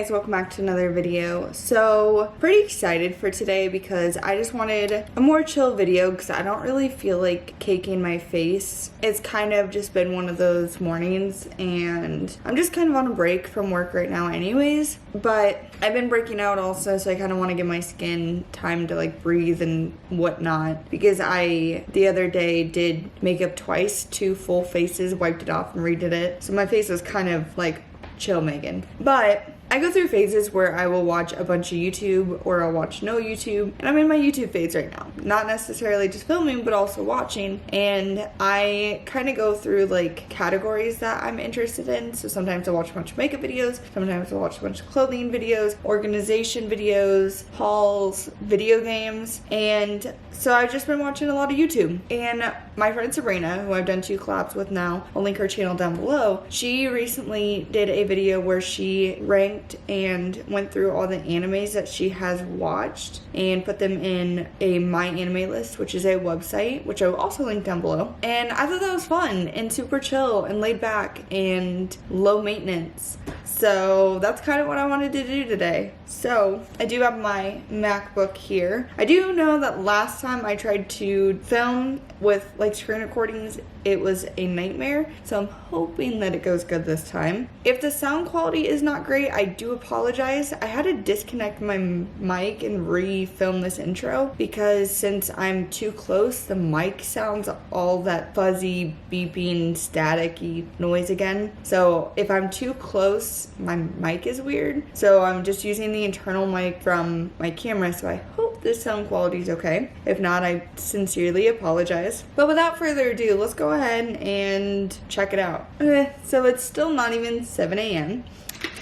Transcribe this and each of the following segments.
guys, welcome back to another video. So pretty excited for today because I just wanted a more chill video because I don't really feel like caking my face. It's kind of just been one of those mornings and I'm just kind of on a break from work right now anyways, but I've been breaking out also, so I kind of want to give my skin time to like breathe and whatnot because I the other day did makeup twice, 2 full faces, wiped it off and redid it, so my face was kind of like chill Megan. But I go through phases where I will watch a bunch of YouTube or I'll watch no YouTube, and I'm in my YouTube phase right now. Not necessarily just filming, but also watching, and I kind of go through like categories that I'm interested in. So sometimes I'll watch a bunch of makeup videos, sometimes I'll watch a bunch of clothing videos, organization videos, hauls, video games, and so I've just been watching a lot of YouTube. And my friend Sabrina, who I've done 2 collabs with now, I'll link her channel down below, she recently did a video where she ranked and went through all the animes that she has watched and put them in a MyAnimeList, which is a website, which I will also link down below. And I thought that was fun and super chill and laid back and low maintenance. So that's kind of what I wanted to do today. So I do have my MacBook here. I do know that last time I tried to film with like screen recordings, it was a nightmare. So I'm hoping that it goes good this time. If the sound quality is not great, I do apologize. I had to disconnect my mic and re-film this intro because since I'm too close, the mic sounds all that fuzzy, beeping, staticky noise again. So if I'm too close, my mic is weird. So I'm just using the internal mic from my camera, so I hope this sound quality is okay. If not, I sincerely apologize. But without further ado, let's go ahead and check it out. Okay, so it's still not even 7 a.m.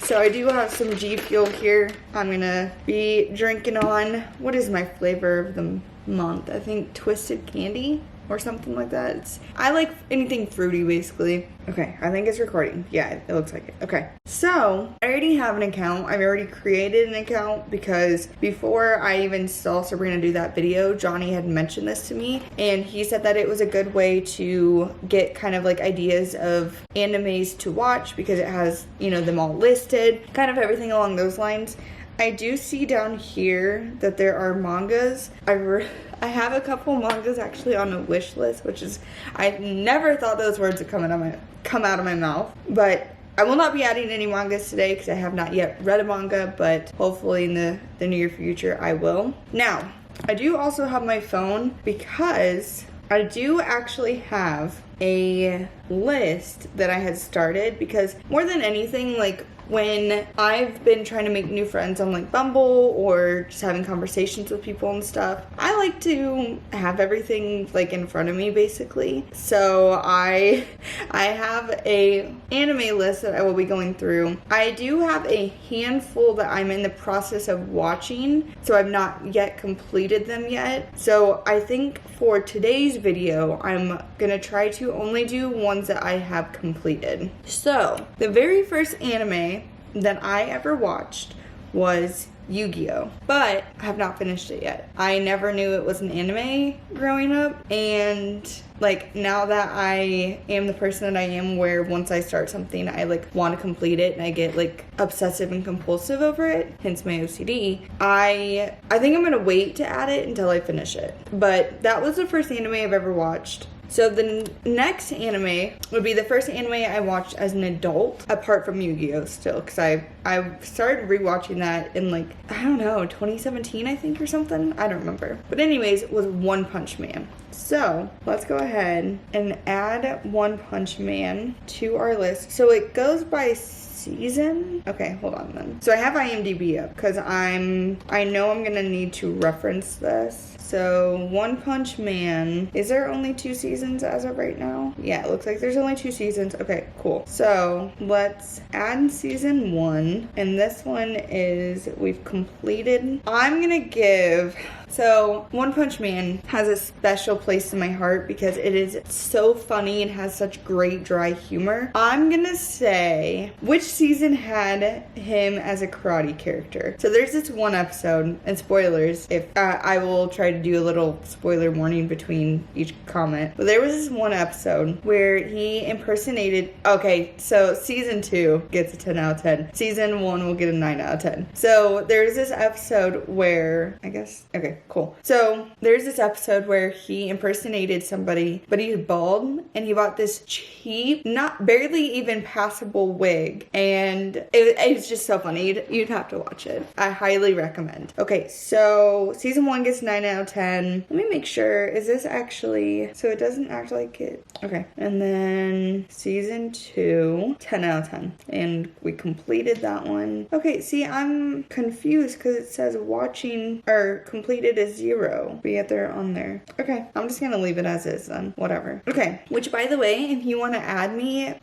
So I do have some G Fuel here. I'm gonna be drinking on, what is my flavor of the month? I think Twisted Candy or something like that. I like anything fruity basically. Okay, I think it's recording. Yeah, it looks like it. Okay, so I already have an account. I've already created an account because before I even saw Sabrina do that video, Johnny had mentioned this to me and he said that it was a good way to get kind of like ideas of animes to watch because it has, you know, them all listed, kind of everything along those lines. I do see down here that there are mangas. I have a couple mangas actually on a wish list, which is, I never thought those words would come out of my mouth, but I will not be adding any mangas today because I have not yet read a manga, but hopefully in the near future I will. Now, I do also have my phone because I do actually have a list that I had started because more than anything, like when I've been trying to make new friends on like Bumble or just having conversations with people and stuff, I like to have everything like in front of me basically. So I have a anime list that I will be going through. I do have a handful that I'm in the process of watching, so I've not yet completed them yet. So I think for today's video, I'm gonna try to only do ones that I have completed. So the very first anime that I ever watched was Yu-Gi-Oh! But I have not finished it yet. I never knew it was an anime growing up, and like now that I am the person that I am where once I start something I like want to complete it and I get like obsessive and compulsive over it, hence my OCD, I think I'm gonna wait to add it until I finish it. But that was the first anime I've ever watched. So the next anime would be the first anime I watched as an adult, apart from Yu-Gi-Oh! Still, because I started rewatching that in like, I don't know, 2017 I think or something, I don't remember. But anyways, it was One Punch Man. So let's go ahead and add One Punch Man to our list. So it goes by season. Okay, hold on then. So I have IMDb up because I know I'm gonna need to reference this. So One Punch Man, is there only 2 seasons as of right now? Yeah, it looks like there's only 2 seasons. Okay, cool. So let's add season 1, and this one is, we've completed. I'm gonna give So One Punch Man has a special place in my heart because it is so funny and has such great dry humor. I'm gonna say, which season had him as a karate character? So there's this one episode, and spoilers, if I will try to do a little spoiler warning between each comment. But there was this one episode where he impersonated, okay, so season 2 gets a 10 out of 10. Season 1 will get a 9 out of 10. So there's this episode where, okay, cool. So there's this episode where he impersonated somebody, but he's bald, and he bought this cheap, not barely even passable wig, and it's just so funny. You'd have to watch it. I highly recommend. Okay, so season 1 gets 9 out of 10. Let me make sure, is this actually, so it doesn't act like it. Okay, and then season 2, 10 out of 10. And we completed that one. Okay, see, I'm confused because it says watching or completed is 0, but yet they're on there. Okay, I'm just gonna leave it as is then. Whatever. Okay, which by the way, if you want to add me,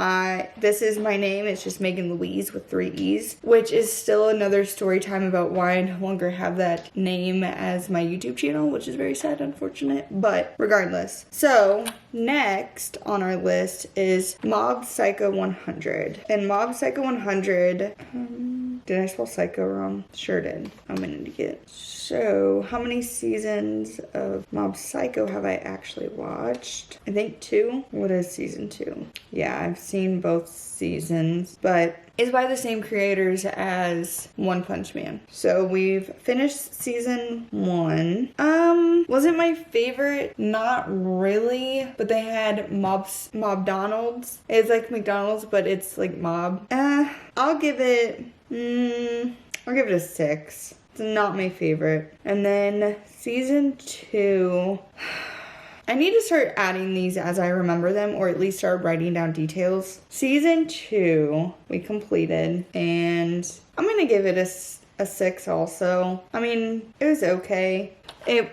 this is my name. It's just Megan Louise with 3 E's, which is still another story time about why I no longer have that name as my YouTube channel, which is very sad, unfortunate, but regardless. So next on our list is Mob Psycho 100. And Mob Psycho 100, did I spell psycho wrong? Sure did. I'm an idiot. So how many seasons of Mob Psycho have I actually watched? I think 2. What is season 2? Yeah, I've seen both seasons, but it's by the same creators as One Punch Man. So we've finished season 1. Wasn't my favorite? Not really, but they had Mobdonald's. It's like McDonald's, but it's like mob. I'll give it a 6. It's not my favorite. And then season 2, I need to start adding these as I remember them, or at least start writing down details. Season 2, we completed, and I'm gonna give it a 6 also. I mean, it was okay. It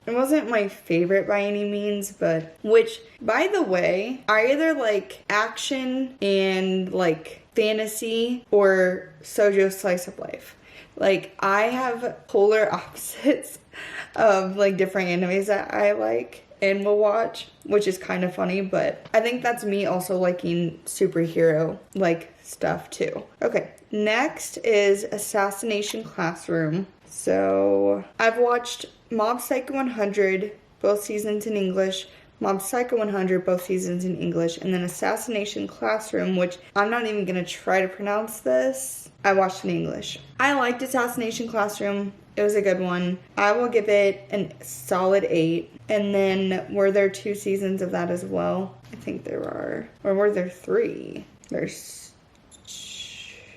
wasn't my favorite by any means, but, which, by the way, I either like action and like fantasy or shoujo slice of life. Like, I have polar opposites of like different animes that I like and will watch, which is kind of funny, but I think that's me also liking superhero like stuff too. Okay, next is Assassination Classroom. So I've watched Mob Psycho 100, both seasons in English, Mob Psycho 100, both seasons in English, and then Assassination Classroom, which I'm not even gonna try to pronounce this. I watched in English. I liked Assassination Classroom. It was a good one. I will give it a solid 8. And then were there 2 seasons of that as well? I think there are. Or were there 3? There's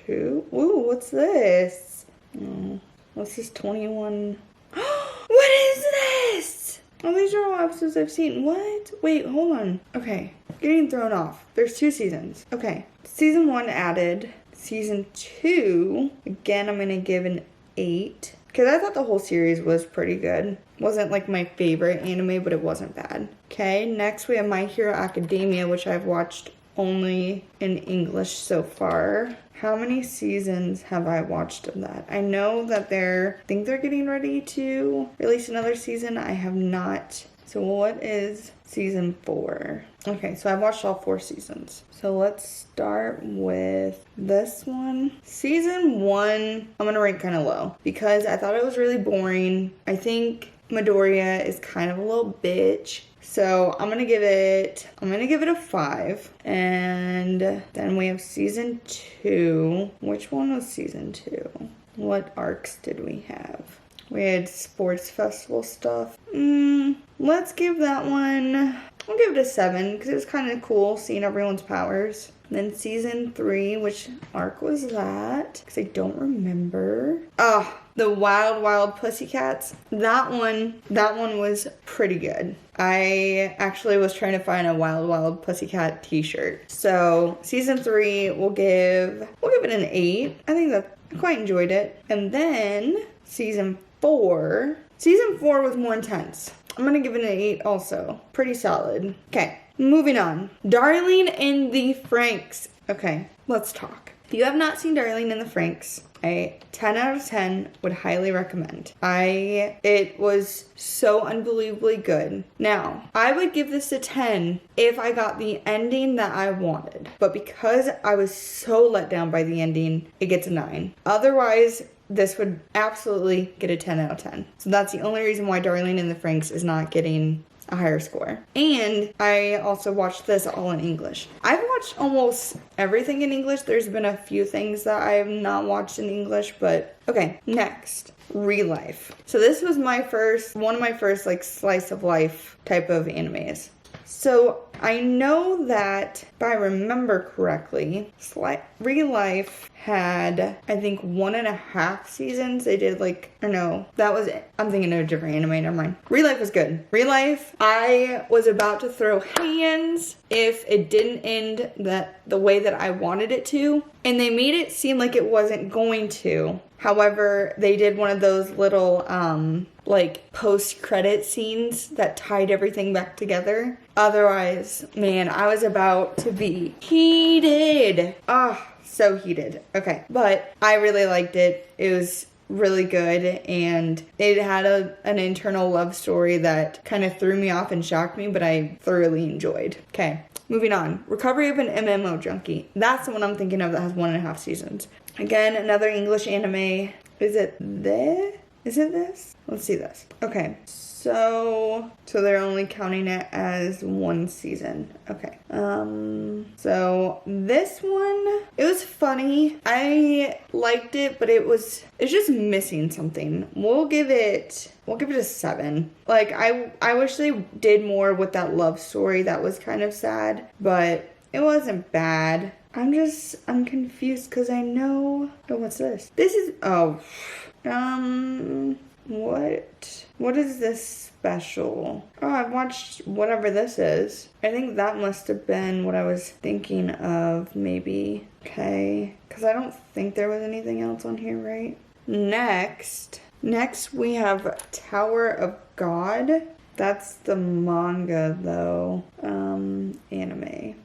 2. Ooh, what's this? Oh, what's this 21? What is this? Oh, these are all episodes I've seen. What? Wait, hold on. Okay, getting thrown off. There's 2 seasons. Okay, season 1 added. Season 2, again, I'm gonna give an 8. Because I thought the whole series was pretty good. Wasn't like my favorite anime, but it wasn't bad. Okay, next we have My Hero Academia, which I've watched only in English so far. How many seasons have I watched of that? I know that I think they're getting ready to release another season. I have not. So what is season 4? Okay, so I've watched all 4 seasons. So let's start with this one. Season 1, I'm gonna rank kind of low because I thought it was really boring. I think Midoriya is kind of a little bitch. So I'm gonna give it a 5. And then we have season 2. Which one was season 2? What arcs did we have? We had sports festival stuff. Let's give that one, I'll give it a 7 because it was kind of cool seeing everyone's powers. And then season 3, which arc was that? Because I don't remember. The Wild Wild Pussycats. That one was pretty good. I actually was trying to find a Wild Wild Pussycat t-shirt. So season 3, we'll give it an 8. I think that I quite enjoyed it. And then season 4 was more intense. I'm gonna give it an 8 also. Pretty solid. Okay, moving on. Darling in the Franxx. Okay, let's talk. If you have not seen Darling in the Franxx, A 10 out of 10 would highly recommend. It was so unbelievably good. Now, I would give this a 10 if I got the ending that I wanted. But because I was so let down by the ending, it gets a 9. Otherwise, this would absolutely get a 10 out of 10. So that's the only reason why Darling in the Franxx is not getting a higher score. And I also watched this all in English. I've watched almost everything in English. There's been a few things that I have not watched in English, but okay, next. Real Life. So this was one of my first like slice of life type of animes. So I know that if I remember correctly, Real Life had, I think, 1.5 seasons. They did like, or no, that was it. I'm thinking of a different anime, never mind. Real Life was good. Real Life, I was about to throw hands if it didn't end the way that I wanted it to. And they made it seem like it wasn't going to. However, they did one of those little, like post-credit scenes that tied everything back together. Otherwise, man, I was about to be heated. So heated. Okay, but I really liked it. It was really good, and it had an internal love story that kind of threw me off and shocked me, but I thoroughly enjoyed. Okay, moving on. Recovery of an MMO Junkie. That's the one I'm thinking of that has 1.5 seasons. Again, another English anime. Is it this? Is it this? Let's see this. Okay, so they're only counting it as 1 season. Okay. So this one, it was funny. I liked it, but it's just missing something. We'll give it a 7. Like I wish they did more with that love story. That was kind of sad, but it wasn't bad. I'm confused because I know. Oh, what's this? This is what is this special? Oh, I've watched whatever this is. I think that must have been what I was thinking of, maybe. Okay, because I don't think there was anything else on here, right? Next we have Tower of God. That's the manga, though. Anime.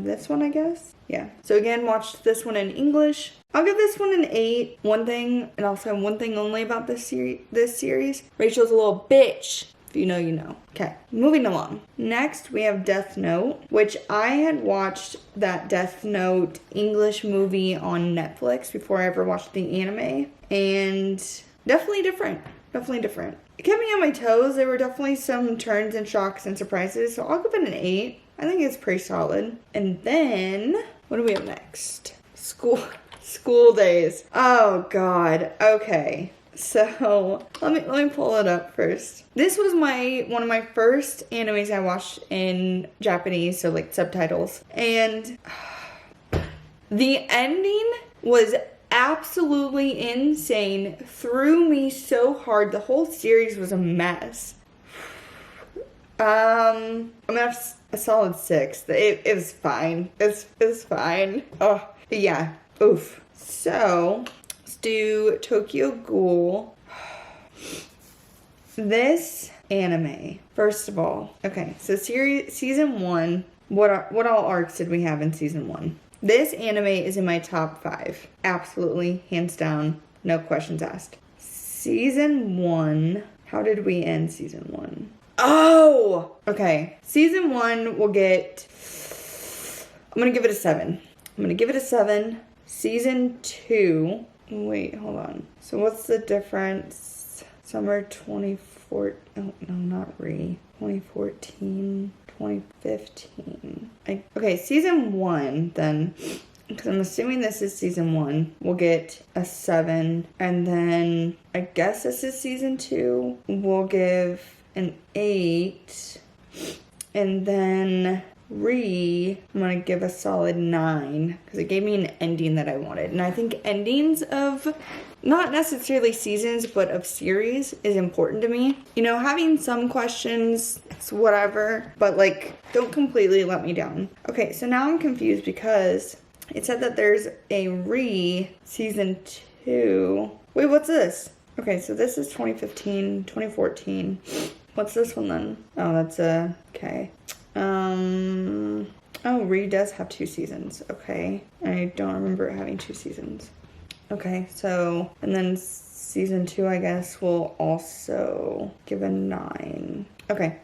This one, I guess? Yeah. So again, watched this one in English. I'll give this one an 8. One thing, and also one thing only about this series. Rachel's a little bitch. If you know, you know. Okay, moving along. Next, we have Death Note, which I had watched that Death Note English movie on Netflix before I ever watched the anime. And definitely different. Definitely different. It kept me on my toes. There were definitely some turns and shocks and surprises. So I'll give it an 8. I think it's pretty solid. And then, what do we have next? School days. Oh God. Okay. So let me pull it up first. This was one of my first animes I watched in Japanese, so like subtitles. And the ending was absolutely insane. Threw me so hard. The whole series was a mess. I'm gonna have a solid 6. It was fine. It's fine. Oh, yeah. Oof. So let's do Tokyo Ghoul. This anime, first of all. Okay, so season 1. What all arcs did we have in season 1? This anime is in my top 5. Absolutely, hands down, no questions asked. Season 1. How did we end season 1? Oh! Okay. Season 1 will get... I'm going to give it a 7. Season 2... Wait, hold on. So what's the difference? Summer 2014... Oh, no, not 2014... 2015. Okay, season 1 then, because I'm assuming this is season 1, we'll get a 7, and then I guess this is season 2, we'll give an 8, and then I'm gonna give a solid 9, because it gave me an ending that I wanted. And I think endings of, not necessarily seasons, but of series is important to me. You know, having some questions, it's whatever, but like, don't completely let me down. Okay, so now I'm confused because it said that there's a season 2. Wait, what's this? Okay, so this is 2015, 2014. What's this one then? Oh, that's okay. Oh, does have 2 seasons. Okay. I don't remember it having 2 seasons. Okay, so, and then season 2, I guess, will also give a 9. Okay.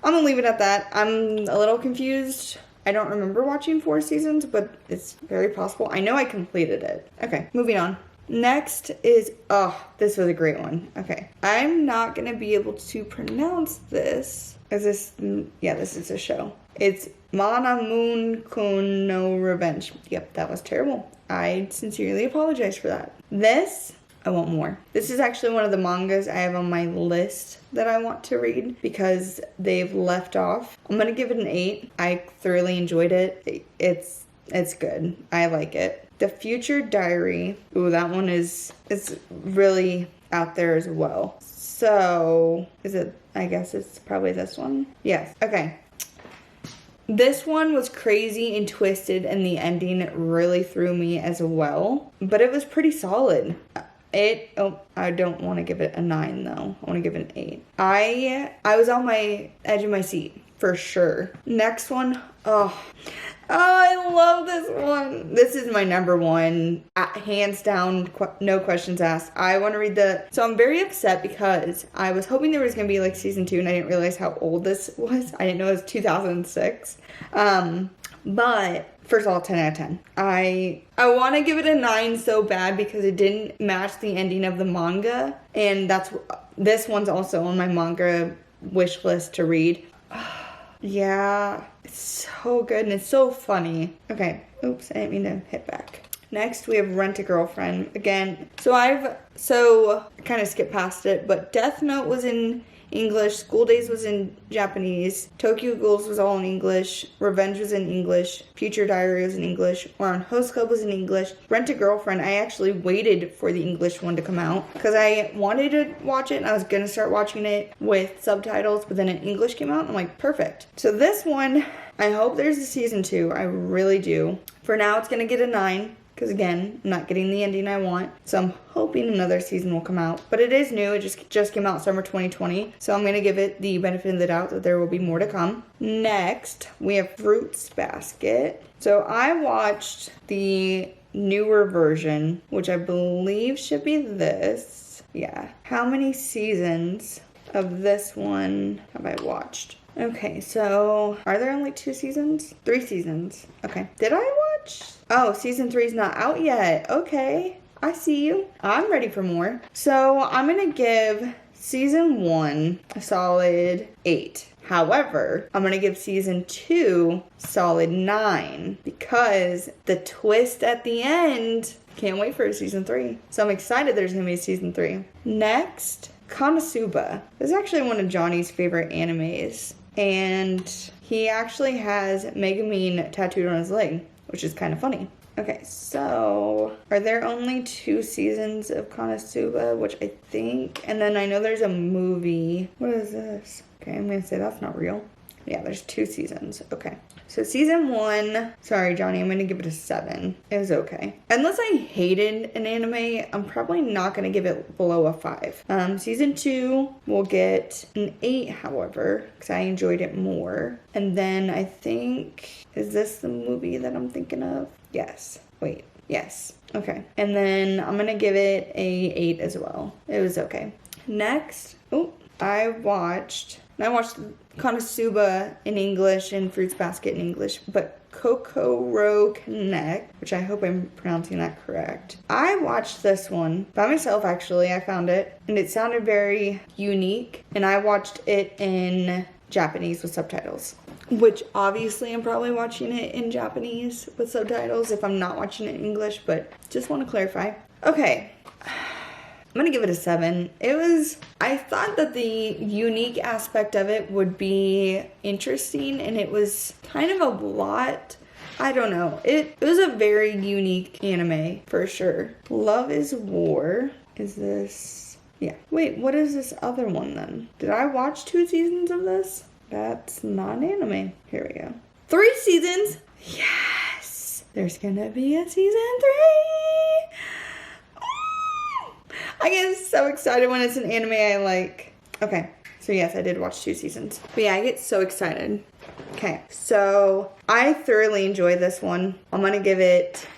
I'm gonna leave it at that. I'm a little confused. I don't remember watching 4 seasons, but it's very possible. I know I completed it. Okay, moving on. Next is, oh, this was a great one. Okay, I'm not gonna be able to pronounce this. Is this, yeah, this is a show. It's Masamune-kun no Revenge. Yep, that was terrible. I sincerely apologize for that. This, I want more. This is actually one of the mangas I have on my list that I want to read because they've left off. I'm gonna give it an 8. I thoroughly enjoyed it. It's good. I like it. The Future Diary. Ooh, that one is really out there as well. So, is it, I guess it's probably this one? Yes. Okay. This one was crazy and twisted, and the ending really threw me as well. But it was pretty solid. I don't want to give it a 9 though. I want to give it an 8. I was on my edge of my seat for sure. Next one. Oh, I love this one. This is my number one, hands down, no questions asked. I want to read so I'm very upset because I was hoping there was going to be like season 2 and I didn't realize how old this was. I didn't know it was 2006. But first of all, 10 out of 10. I want to give it a 9 so bad because it didn't match the ending of the manga. And this one's also on my manga wish list to read. Yeah, it's so good and it's so funny. Okay, oops, I didn't mean to hit back. Next, we have Rent a Girlfriend. Again, so I kind of skipped past it, but Death Note was in English, School Days was in Japanese, Tokyo Ghouls was all in English, Revenge was in English, Future Diary was in English, Or on Host Club was in English, Rent a Girlfriend, I actually waited for the English one to come out because I wanted to watch it and I was going to start watching it with subtitles, but then in English came out and I'm like, perfect. So this one, I hope there's a season 2, I really do. For now, it's going to get a 9. Because again, I'm not getting the ending I want. So I'm hoping another season will come out. But it is new. It just came out summer 2020. So I'm going to give it the benefit of the doubt that there will be more to come. Next, we have Fruits Basket. So I watched the newer version, which I believe should be this. Yeah. How many seasons of this one have I watched? Okay, so are there only 2 seasons? 3 seasons. Okay. Did I watch? Oh, season 3 is not out yet. Okay, I see you. I'm ready for more. So I'm gonna give season 1 a solid 8. However, I'm gonna give season 2 solid 9 because the twist at the end, can't wait for season 3. So I'm excited there's gonna be season 3. Next, Konosuba. This is actually one of Johnny's favorite animes. And he actually has Megumin tattooed on his leg, which is kind of funny. Okay, so are there only 2 seasons of Konosuba, which I think, and then I know there's a movie. What is this? Okay, I'm gonna say that's not real. Yeah, there's 2 seasons. Okay. So season 1, sorry Johnny, I'm gonna give it a 7. It was okay. Unless I hated an anime, I'm probably not gonna give it below a 5. Season 2 will get an 8, however, because I enjoyed it more. And then I think, is this the movie that I'm thinking of? Yes. Wait. Yes. Okay. And then I'm gonna give it a 8 as well. It was okay. Next, I watched Konosuba in English and Fruits Basket in English, but Kokoro Connect, which I hope I'm pronouncing that correct. I watched this one by myself, actually. I found it, and it sounded very unique, and I watched it in Japanese with subtitles, which obviously I'm probably watching it in Japanese with subtitles if I'm not watching it in English, but just want to clarify. Okay. I'm gonna give it a 7. I thought that the unique aspect of it would be interesting, and it was kind of a lot. I don't know. It was a very unique anime, for sure. Love is War. Is this? Yeah. Wait, what is this other one then? Did I watch 2 seasons of this? That's not an anime. Here we go. 3 seasons? Yes! There's gonna be a season 3! I get so excited when it's an anime I like. Okay, so yes, I did watch 2 seasons. But yeah, I get so excited. Okay, so I thoroughly enjoyed this one. I'm gonna give it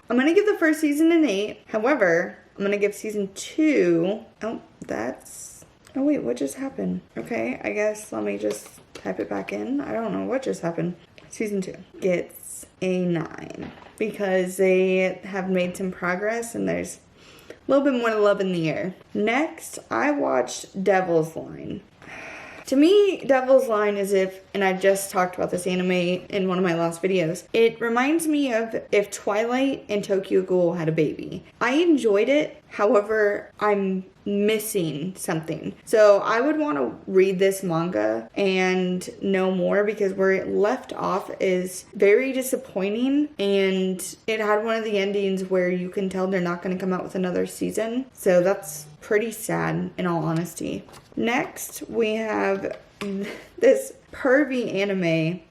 I'm gonna give the first season an 8. However, I'm gonna give season 2, oh wait, what just happened? Okay, I guess let me just type it back in. I don't know what just happened. Season 2 gets a 9 because they have made some progress and there's a little bit more love in the air. Next, I watched Devil's Line. To me, Devil's Line is and I just talked about this anime in one of my last videos, it reminds me of if Twilight and Tokyo Ghoul had a baby. I enjoyed it, however, I'm missing something. So I would want to read this manga and know more because where it left off is very disappointing and it had one of the endings where you can tell they're not going to come out with another season. So that's pretty sad in all honesty. Next, we have this pervy anime.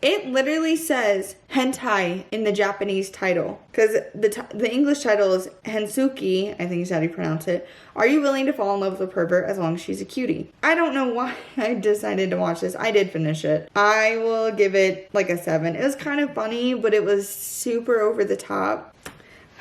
It literally says hentai in the Japanese title because the English title is Hensuki, I think is how you pronounce it. Are you willing to fall in love with a pervert as long as she's a cutie? I don't know why I decided to watch this. I did finish it. I will give it like a 7. It was kind of funny, but it was super over the top.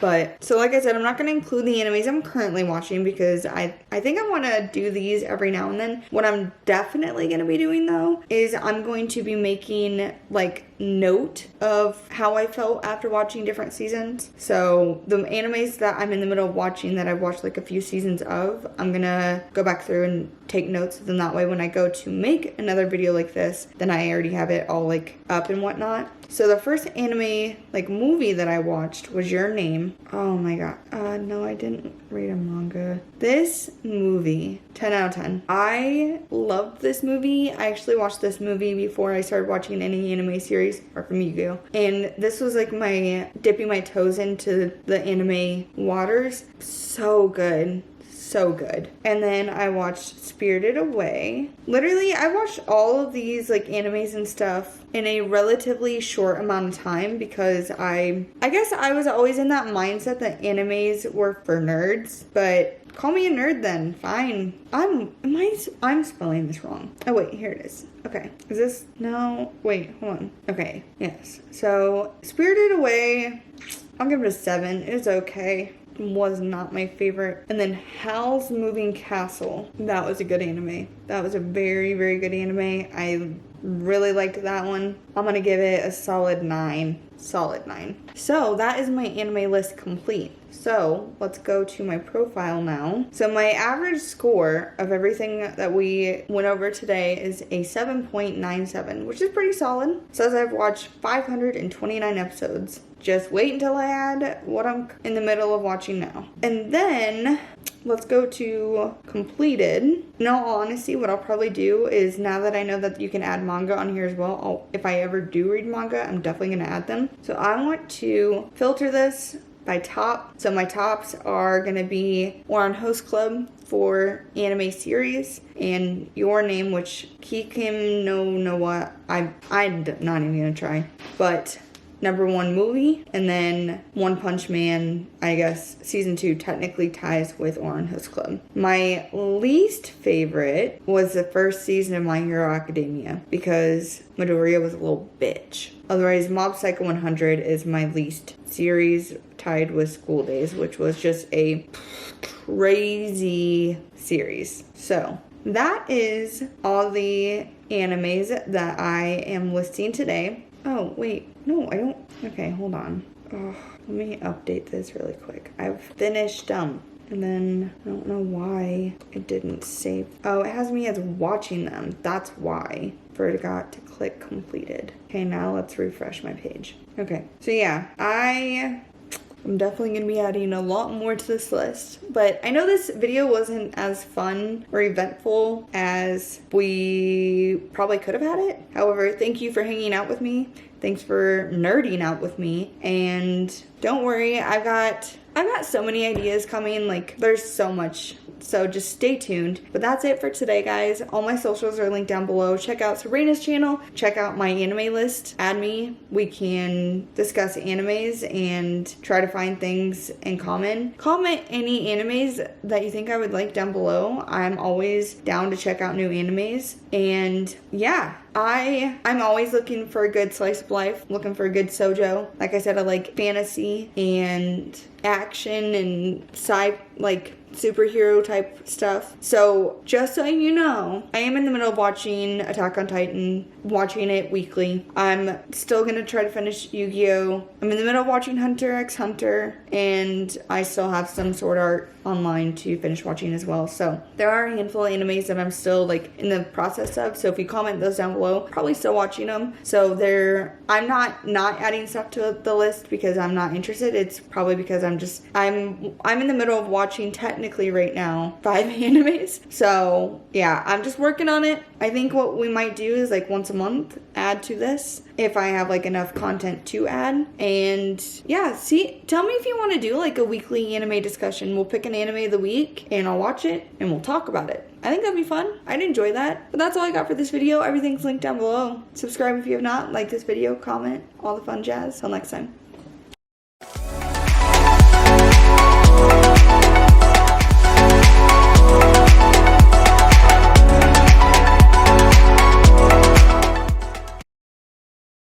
But, so like I said, I'm not going to include the animes I'm currently watching because I think I want to do these every now and then. What I'm definitely going to be doing though is I'm going to be making like note of how I felt after watching different seasons. So the animes that I'm in the middle of watching that I've watched like a few seasons of, I'm going to go back through and take notes. Then that way when I go to make another video like this, then I already have it all like up and whatnot. So the first anime like movie that I watched was Your Name. Oh my god. No, I didn't read a manga. This movie, 10 out of 10. I loved this movie. I actually watched this movie before I started watching any anime series, apart from Yu-Gi-Oh! And this was like my dipping my toes into the anime waters. So good. So good. And then I watched Spirited Away. Literally, I watched all of these like animes and stuff in a relatively short amount of time because I guess I was always in that mindset that animes were for nerds, but call me a nerd then. Fine. I'm spelling this wrong. Oh wait, here it is. Okay. Is this? No. Wait, hold on. Okay. Yes. So Spirited Away, I'll give it a 7. It was okay. Was not my favorite. And then Howl's Moving Castle. That was a good anime. That was a very, very good anime. I really liked that one. I'm gonna give it a solid 9. Solid 9. So that is my anime list complete. So let's go to my profile now. So my average score of everything that we went over today is a 7.97, which is pretty solid. It says I've watched 529 episodes. Just wait until I add what I'm in the middle of watching now. And then let's go to completed. In all honesty, what I'll probably do is now that I know that you can add manga on here as well, if I ever do read manga, I'm definitely going to add them. So I want to filter this by top. So my tops are going to be War on Host Club for anime series and Your Name, which Kikim no what I'm not even going to try. But #1 movie, and then One Punch Man, I guess season 2 technically ties with Oran Host Club. My least favorite was the first season of My Hero Academia because Midoriya was a little bitch. Otherwise, Mob Psycho 100 is my least series, tied with School Days, which was just a crazy series. So that is all the animes that I am listing today. Oh, wait. No, I don't. Okay, hold on. Oh, let me update this really quick. I've finished them. And then I don't know why it didn't save. Oh, it has me as watching them. That's why. Forgot to click completed. Okay, now let's refresh my page. Okay, so yeah, I'm definitely going to be adding a lot more to this list. But I know this video wasn't as fun or eventful as we probably could have had it. However, thank you for hanging out with me. Thanks for nerding out with me. And don't worry, I've got I've got so many ideas coming, like there's so much. So just stay tuned. But that's it for today, guys. All my socials are linked down below. Check out Sabrina's channel. Check out my anime list. Add me. We can discuss animes and try to find things in common. Comment any animes that you think I would like down below. I'm always down to check out new animes. And yeah, I'm always looking for a good slice of life, looking for a good shoujo. Like I said, I like fantasy and action and like superhero type stuff. So just so you know, I am in the middle of watching Attack on Titan, watching it weekly. I'm still gonna try to finish Yu-Gi-Oh! I'm in the middle of watching Hunter x Hunter, and I still have some Sword Art online to finish watching as well. So there are a handful of animes that I'm still like in the process of. So if you comment those down below, probably still watching them. So I'm not adding stuff to the list because I'm not interested. It's probably because I'm in the middle of watching technically right now 5 animes. So yeah, I'm just working on it. I think what we might do is like once a month add to this if I have like enough content to add. And yeah, tell me if you want to do like a weekly anime discussion. We'll pick an anime of the week and I'll watch it and we'll talk about it. I think that'd be fun. I'd enjoy that. But that's all I got for this video. Everything's linked down below. Subscribe if you have not. Like this video, comment, all the fun jazz. Till next time.